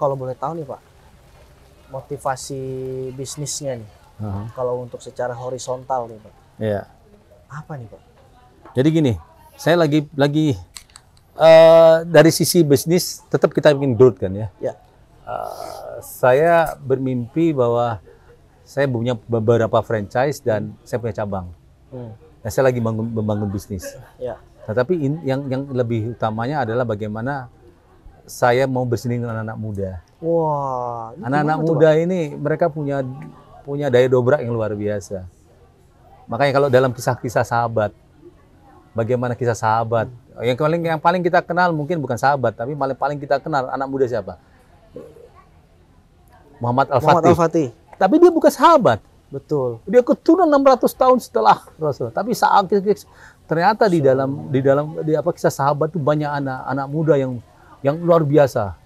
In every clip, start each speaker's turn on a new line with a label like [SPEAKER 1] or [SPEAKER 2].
[SPEAKER 1] kalau boleh tahu nih Pak, motivasi bisnisnya nih, kalau untuk secara horizontal nih Pak,
[SPEAKER 2] Iya.
[SPEAKER 1] apa nih Pak?
[SPEAKER 2] Jadi gini, saya lagi dari sisi bisnis tetap kita ingin growth kan ya.
[SPEAKER 1] Ya.
[SPEAKER 2] Saya bermimpi bahwa saya punya beberapa franchise dan saya punya cabang. Dan saya lagi membangun bisnis.
[SPEAKER 1] Ya.
[SPEAKER 2] Tetapi yang lebih utamanya adalah bagaimana saya mau bersanding dengan anak-anak muda.
[SPEAKER 1] Wah.
[SPEAKER 2] Anak-anak muda ini mereka punya daya dobrak yang luar biasa. Makanya kalau dalam kisah-kisah sahabat, bagaimana kisah sahabat? Yang paling kita kenal mungkin bukan sahabat, tapi paling kita kenal anak muda siapa? Muhammad Al-Fatih. Tapi dia bukan sahabat.
[SPEAKER 1] Betul.
[SPEAKER 2] Dia keturunan 600 tahun setelah Rasul. Tapi saat ternyata di dalam kisah sahabat itu banyak anak muda yang luar biasa.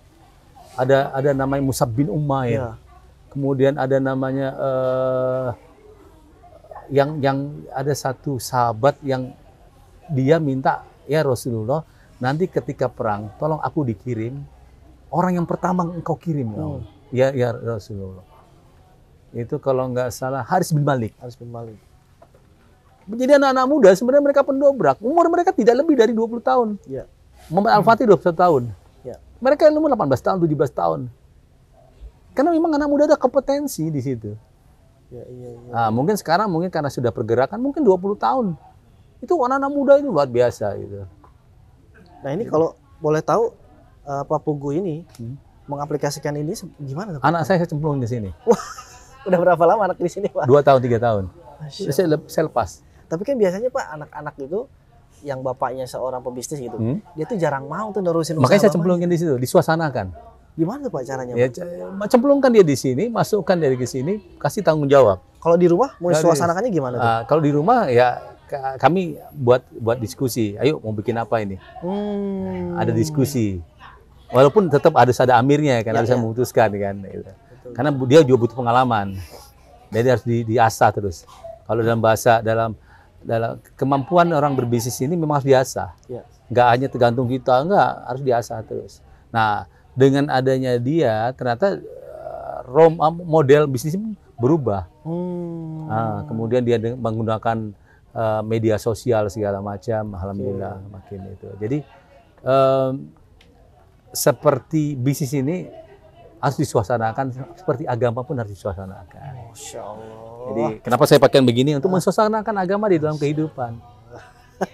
[SPEAKER 2] Ada namanya Mus'ab bin Umair.
[SPEAKER 1] Ya.
[SPEAKER 2] Kemudian ada namanya yang ada satu sahabat yang dia minta, ya Rasulullah, nanti ketika perang tolong aku dikirim orang yang pertama engkau kirim ya Allah. Ya Rasulullah. Itu kalau nggak salah Haris bin Malik. Jadi anak-anak muda sebenarnya mereka pendobrak. Umur mereka tidak lebih dari 20 tahun.
[SPEAKER 1] Ya.
[SPEAKER 2] Muhammad Al-Fatih 21 tahun.
[SPEAKER 1] Ya.
[SPEAKER 2] Mereka umur 18 tahun, 17 tahun. Karena memang anak muda ada kompetensi di situ.
[SPEAKER 1] Ya.
[SPEAKER 2] Nah, mungkin sekarang karena sudah pergerakan mungkin 20 tahun. Itu anak-anak muda itu luar biasa gitu.
[SPEAKER 1] Nah, ini kalau boleh tahu Pak Pugu ini mengaplikasikan ini gimana tuh?
[SPEAKER 2] Anak saya cemplung di sini.
[SPEAKER 1] Wah, udah berapa lama anak di sini Pak?
[SPEAKER 2] 2 tahun, 3 tahun. Saya lepas.
[SPEAKER 1] Tapi kan biasanya Pak anak-anak itu yang bapaknya seorang pebisnis gitu, dia tuh jarang mau tuh nerusin usaha.
[SPEAKER 2] Makanya saya cemplungin di situ, disuasanakan.
[SPEAKER 1] Gimana tuh Pak caranya?
[SPEAKER 2] Ya, cemplungkan dia di sini, masukkan dia ke sini, kasih tanggung jawab.
[SPEAKER 1] Kalau di rumah mau suasanakannya gimana tuh?
[SPEAKER 2] Kalau di rumah ya kami buat diskusi. Ayo mau bikin apa ini? Ada diskusi. Walaupun tetap harus ada amirnya kan, harus memutuskan kan. Gitu. Karena dia juga butuh pengalaman. Jadi harus diasah terus. Kalau dalam kemampuan orang berbisnis ini memang harus diasah. Nggak hanya tergantung kita, harus diasah terus. Nah, dengan adanya dia ternyata model bisnis berubah. Nah, kemudian dia menggunakan media sosial segala macam, alhamdulillah makin itu. Jadi seperti bisnis ini harus disuasanakan, seperti agama pun harus disuasanakan.
[SPEAKER 1] Masya Allah.
[SPEAKER 2] Jadi kenapa saya pakai begini untuk mensuasanakan agama di dalam kehidupan.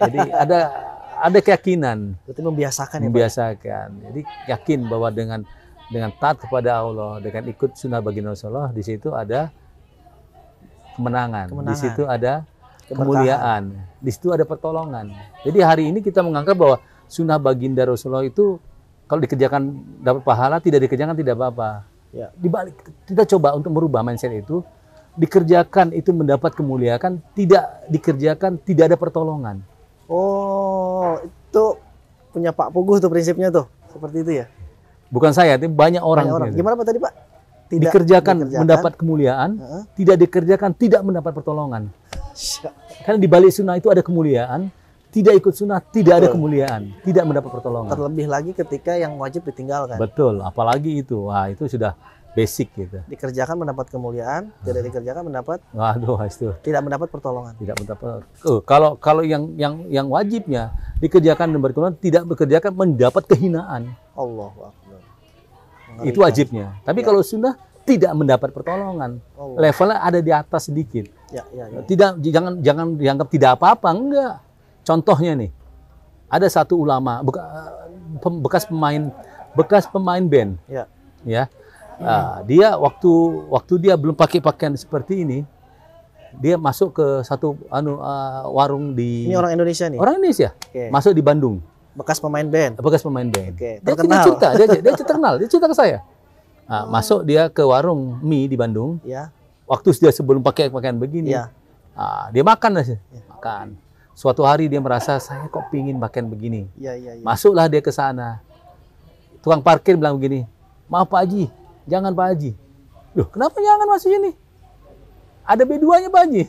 [SPEAKER 2] Jadi ada keyakinan.
[SPEAKER 1] Berarti membiasakan ya Pak?
[SPEAKER 2] Membiasakan. Jadi yakin bahwa dengan taat kepada Allah, dengan ikut sunnah baginda Rasulullah, di situ ada kemenangan. Di situ ada kemuliaan, di situ ada pertolongan. Jadi hari ini kita menganggap bahwa sunnah baginda Rasulullah itu kalau dikerjakan dapat pahala, tidak dikerjakan tidak apa-apa.
[SPEAKER 1] Ya.
[SPEAKER 2] Dibalik kita coba untuk merubah mindset itu, dikerjakan itu mendapat kemuliaan, tidak dikerjakan tidak ada pertolongan.
[SPEAKER 1] Oh, itu punya Pak Puguh tuh prinsipnya tuh, seperti itu ya?
[SPEAKER 2] Bukan saya, tapi banyak orang.
[SPEAKER 1] Gimana Pak tadi Pak?
[SPEAKER 2] Dikerjakan mendapat kemuliaan, tidak dikerjakan tidak mendapat pertolongan. Karena di balik sunnah itu ada kemuliaan, tidak ikut sunnah tidak ada kemuliaan, tidak mendapat pertolongan.
[SPEAKER 1] Terlebih lagi ketika yang wajib ditinggalkan.
[SPEAKER 2] Betul, apalagi itu, wah itu sudah basic gitu.
[SPEAKER 1] Dikerjakan mendapat kemuliaan, tidak dikerjakan mendapat.
[SPEAKER 2] Waduh, itu.
[SPEAKER 1] Tidak mendapat pertolongan.
[SPEAKER 2] Tidak mendapat. Kalau yang wajibnya dikerjakan dan berkemuliaan, tidak bekerjakan mendapat kehinaan.
[SPEAKER 1] Allahu Akbar.
[SPEAKER 2] Itu wajibnya. Tapi kalau sunnah tidak mendapat pertolongan. Levelnya ada di atas sedikit.
[SPEAKER 1] Ya.
[SPEAKER 2] Tidak, jangan dianggap tidak apa-apa, enggak. Contohnya nih, ada satu ulama bekas pemain band. Ya. Dia waktu dia belum pakai pakaian seperti ini, dia masuk ke satu warung di.
[SPEAKER 1] Ini orang Indonesia nih.
[SPEAKER 2] Orang Indonesia. Masuk di Bandung.
[SPEAKER 1] Bekas pemain band.
[SPEAKER 2] Dia cerita ke saya. Masuk dia ke warung mie di Bandung.
[SPEAKER 1] Ya.
[SPEAKER 2] Waktu dia sebelum pakai pakaian begini.
[SPEAKER 1] Ya.
[SPEAKER 2] Dia makan aja. Makan. Suatu hari dia merasa saya kok pingin pakaian begini.
[SPEAKER 1] Ya.
[SPEAKER 2] Masuklah dia ke sana. Tukang parkir bilang begini, maaf Pak Haji, jangan Pak Haji. Loh, kenapa jangan masuk ini? Ada B2-nya Pak Haji.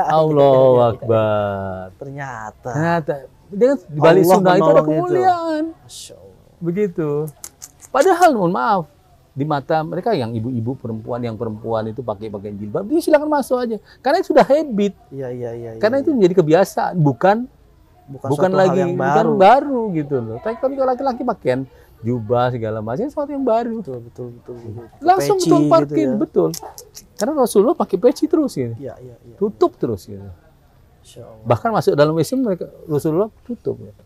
[SPEAKER 2] Allahu Akbar.
[SPEAKER 1] Ternyata
[SPEAKER 2] dengan di balik sunnah itu ada kemuliaan. Begitu. Padahal mohon maaf, di mata mereka yang ibu-ibu yang perempuan itu pakai jilbab, dia silakan masuk aja. Karena itu sudah habit.
[SPEAKER 1] Iya.
[SPEAKER 2] Karena itu menjadi kebiasaan, bukan lagi
[SPEAKER 1] yang
[SPEAKER 2] baru gitu loh. Tapi kalau laki-laki pakaian jubah segala macam sesuatu yang baru.
[SPEAKER 1] Betul.
[SPEAKER 2] Langsung tuang parkir, gitu ya. Betul. Karena Rasulullah pakai peci terus gitu.
[SPEAKER 1] Iya.
[SPEAKER 2] Tutup terus gitu. Bahkan masuk dalam WC mereka Rasulullah tutup. Gitu.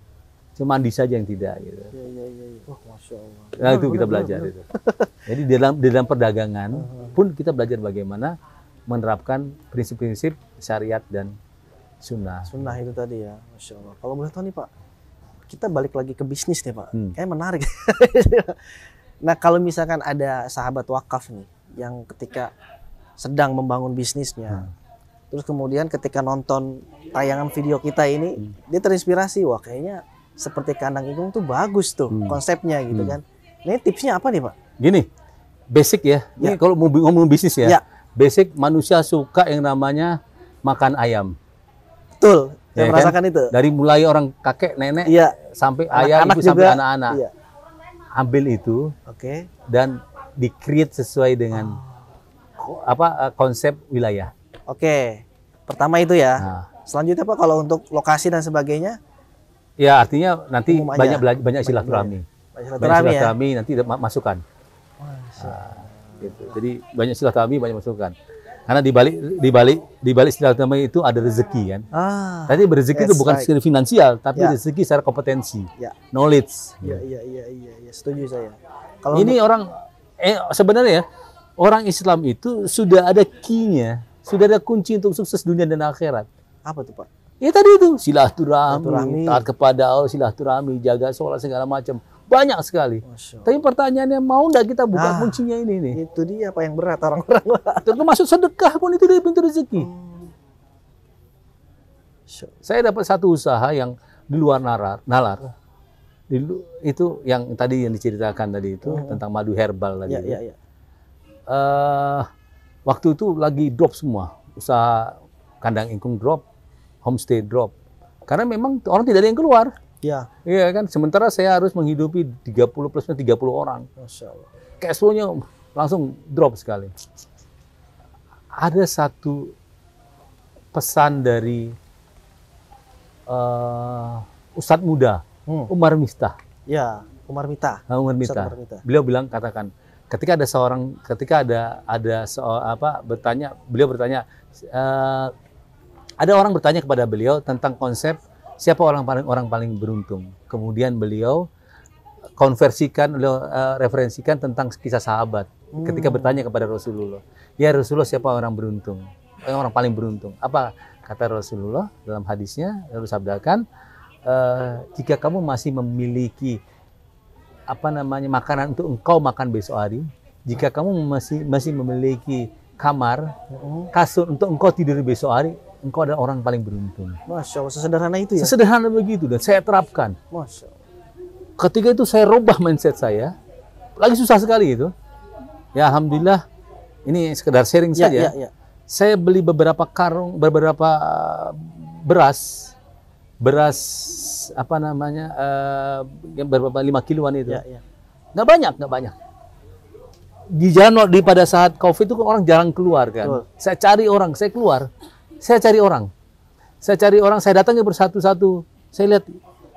[SPEAKER 2] Cuma mandi saja yang tidak gitu.
[SPEAKER 1] Iya. Oh, Masya Allah.
[SPEAKER 2] Nah, itu kita belajar itu. Jadi di dalam perdagangan pun kita belajar bagaimana menerapkan prinsip-prinsip syariat dan sunnah.
[SPEAKER 1] Sunnah itu tadi ya, Masya Allah. Kalau boleh tahu nih Pak, kita balik lagi ke bisnis nih Pak. Kayaknya menarik. Nah kalau misalkan ada sahabat wakaf nih, yang ketika sedang membangun bisnisnya, terus kemudian ketika nonton tayangan video kita ini, dia terinspirasi, wah kayaknya seperti kandang ingkung tuh bagus tuh konsepnya gitu kan. Ini tipsnya apa nih Pak? Gini,
[SPEAKER 2] basic ya. Ini kalau mau ngomong bisnis ya, basic manusia suka yang namanya makan ayam.
[SPEAKER 1] Betul. Saya merasakan itu.
[SPEAKER 2] Dari mulai orang kakek, nenek, sampai ayah, ibu, sampai anak-anak. Ambil itu, dan di-create sesuai dengan konsep wilayah.
[SPEAKER 1] Pertama itu ya. Nah. Selanjutnya Pak, kalau untuk lokasi dan sebagainya?
[SPEAKER 2] Ya artinya nanti banyak silaturahmi. Banyak silaturahmi nanti masukan. Gitu. Jadi banyak silaturahmi, banyak masukan. Karena di balik silaturahmi itu ada rezeki kan. Tadi rezeki itu bukan secara finansial, tapi rezeki secara kompetensi, knowledge.
[SPEAKER 1] Iya, setuju saya.
[SPEAKER 2] Kalau ini orang sebenarnya orang Islam itu sudah ada key-nya, sudah ada kunci untuk sukses dunia dan akhirat.
[SPEAKER 1] Apa tuh Pak?
[SPEAKER 2] Ya tadi itu silaturahmi, taat kepada Allah, silaturahmi, jaga sholat segala macam. Banyak sekali. Tapi pertanyaannya mau enggak kita buka kuncinya ini nih?
[SPEAKER 1] Itu dia apa yang berat orang-orang.
[SPEAKER 2] Termasuk sedekah pun itu dari pintu rezeki. Saya dapat satu usaha yang di luar nalar. Itu yang tadi yang diceritakan tadi itu tentang madu herbal tadi. Waktu itu lagi drop semua. Usaha kandang ingkung drop, homestay drop. Karena memang orang tidak ada yang keluar. Iya kan, sementara saya harus menghidupi 30 plus 30 orang.
[SPEAKER 1] Masya Allah.
[SPEAKER 2] Cash flow-nya langsung drop sekali. Ada satu pesan dari Ustadz muda, Umar Miftah.
[SPEAKER 1] Ya, Umar Miftah.
[SPEAKER 2] Umar Miftah. Beliau bilang, katakan, ketika beliau bertanya, ada orang bertanya kepada beliau tentang konsep siapa orang paling beruntung. Kemudian beliau referensikan tentang kisah sahabat ketika bertanya kepada Rasulullah. Ya Rasulullah, siapa orang beruntung? Orang paling beruntung. Apa kata Rasulullah dalam hadisnya? Lalu sabdakan, jika kamu masih memiliki makanan untuk engkau makan besok hari, jika kamu masih memiliki kamar, kasur untuk engkau tidur besok hari, engkau adalah orang paling beruntung.
[SPEAKER 1] Masya Allah, sesederhana itu ya?
[SPEAKER 2] Sesederhana begitu, dan saya terapkan.
[SPEAKER 1] Masya Allah.
[SPEAKER 2] Ketika itu saya rubah mindset saya, lagi susah sekali itu. Ya Alhamdulillah, ini sekedar sharing saja. Saya beli beberapa karung, beberapa beras beberapa 5 kiloan itu. Nggak banyak. Di jalan pada saat COVID itu orang jarang keluar kan. Saya cari orang, saya keluar. Saya cari orang, saya datangi bersatu-satu. Saya lihat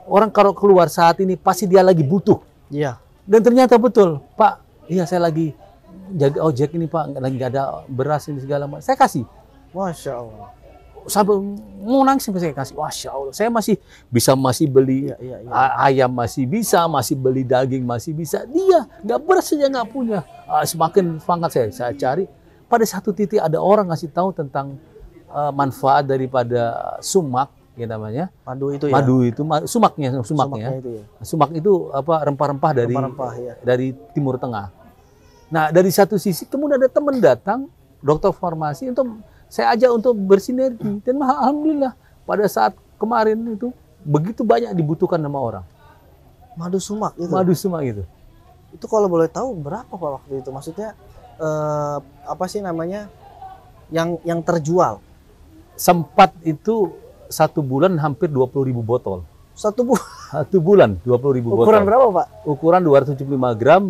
[SPEAKER 2] orang kalau keluar saat ini pasti dia lagi butuh. Dan ternyata betul, Pak. Iya, saya lagi jaga ojek ini Pak, lagi nggak ada beras ini segala macam. Saya kasih.
[SPEAKER 1] Masya Allah.
[SPEAKER 2] Sampai mau nangis saya kasih. Masya Allah. Saya masih beli ayam, masih beli daging, masih bisa. Dia nggak beras saja nggak punya. Semakin semangat saya cari. Pada satu titik ada orang ngasih tahu tentang manfaat daripada sumak, ya namanya.
[SPEAKER 1] Madu itu
[SPEAKER 2] sumaknya.
[SPEAKER 1] Itu ya.
[SPEAKER 2] Sumak itu rempah-rempah dari Timur Tengah. Nah, dari satu sisi kemudian ada teman datang, dokter farmasi, untuk saya ajak untuk bersinergi. Dan alhamdulillah pada saat kemarin itu begitu banyak dibutuhkan sama orang.
[SPEAKER 1] Madu sumak itu.
[SPEAKER 2] Itu
[SPEAKER 1] kalau boleh tahu berapa Pak waktu itu? Maksudnya yang terjual?
[SPEAKER 2] Sempat itu 1 bulan hampir 20.000 botol.
[SPEAKER 1] 1 bulan?
[SPEAKER 2] 1 bulan 20.000 botol.
[SPEAKER 1] Ukuran berapa Pak?
[SPEAKER 2] Ukuran 275 gram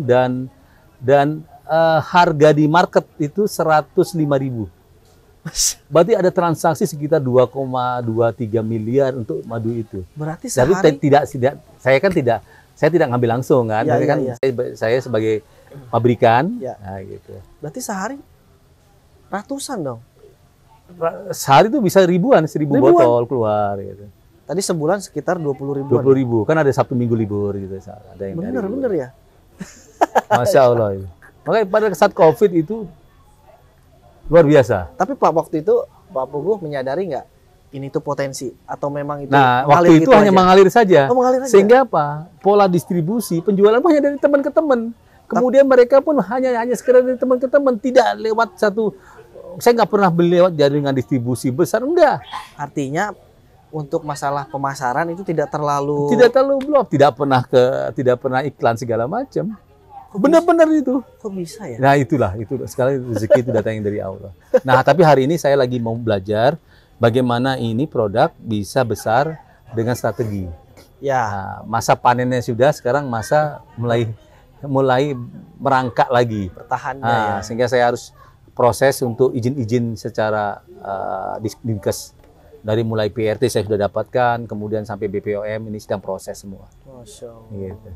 [SPEAKER 2] dan harga di market itu 105.000. Berarti ada transaksi sekitar 2,23 miliar untuk madu itu.
[SPEAKER 1] Berarti
[SPEAKER 2] Tapi
[SPEAKER 1] sehari
[SPEAKER 2] saya tidak ngambil langsung kan.
[SPEAKER 1] Ya,
[SPEAKER 2] kan
[SPEAKER 1] ya.
[SPEAKER 2] Saya sebagai pabrikan,
[SPEAKER 1] Ya.
[SPEAKER 2] nah, gitu.
[SPEAKER 1] Berarti sehari ratusan dong.
[SPEAKER 2] Sehari itu bisa ribuan botol keluar gitu.
[SPEAKER 1] Tadi sebulan sekitar 20.000-an.
[SPEAKER 2] 20.000 kan ada Sabtu Minggu libur gitu. Ada yang
[SPEAKER 1] Bener ya.
[SPEAKER 2] Masya Allah. Ya. Makanya pada saat COVID itu luar biasa.
[SPEAKER 1] Tapi Pak waktu itu Pak Puguh menyadari nggak ini tuh potensi atau memang itu
[SPEAKER 2] Nah,
[SPEAKER 1] mengalir
[SPEAKER 2] waktu itu
[SPEAKER 1] gitu
[SPEAKER 2] hanya
[SPEAKER 1] aja?
[SPEAKER 2] mengalir saja.
[SPEAKER 1] Oh, mengalir aja.
[SPEAKER 2] Sehingga apa? Pola distribusi, penjualan pun hanya dari teman ke teman. Kemudian mereka pun hanya sekedar dari teman ke teman, tidak lewat satu. Saya nggak pernah beli lewat jaringan distribusi besar, enggak.
[SPEAKER 1] Artinya untuk masalah pemasaran itu tidak terlalu
[SPEAKER 2] Belum, tidak pernah iklan segala macam. Benar-benar itu.
[SPEAKER 1] Kok bisa ya?
[SPEAKER 2] Nah, itulah sekali rezeki itu datang dari Allah. Nah, tapi hari ini saya lagi mau belajar bagaimana ini produk bisa besar dengan strategi.
[SPEAKER 1] Ya.
[SPEAKER 2] Nah, masa panennya sudah, sekarang masa mulai merangkak lagi.
[SPEAKER 1] Pertahannya
[SPEAKER 2] Nah,
[SPEAKER 1] ya.
[SPEAKER 2] sehingga saya harus proses untuk izin-izin secara Dinkes. Dari mulai PRT saya sudah dapatkan, kemudian sampai BPOM ini sedang proses semua.
[SPEAKER 1] Masya Allah.
[SPEAKER 2] Gitu.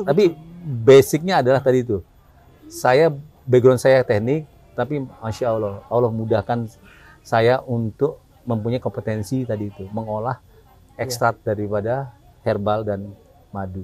[SPEAKER 2] Tapi basicnya adalah tadi itu. Background saya teknik, tapi Masya Allah, Allah mudahkan saya untuk mempunyai kompetensi tadi itu, mengolah ekstrak daripada herbal dan madu.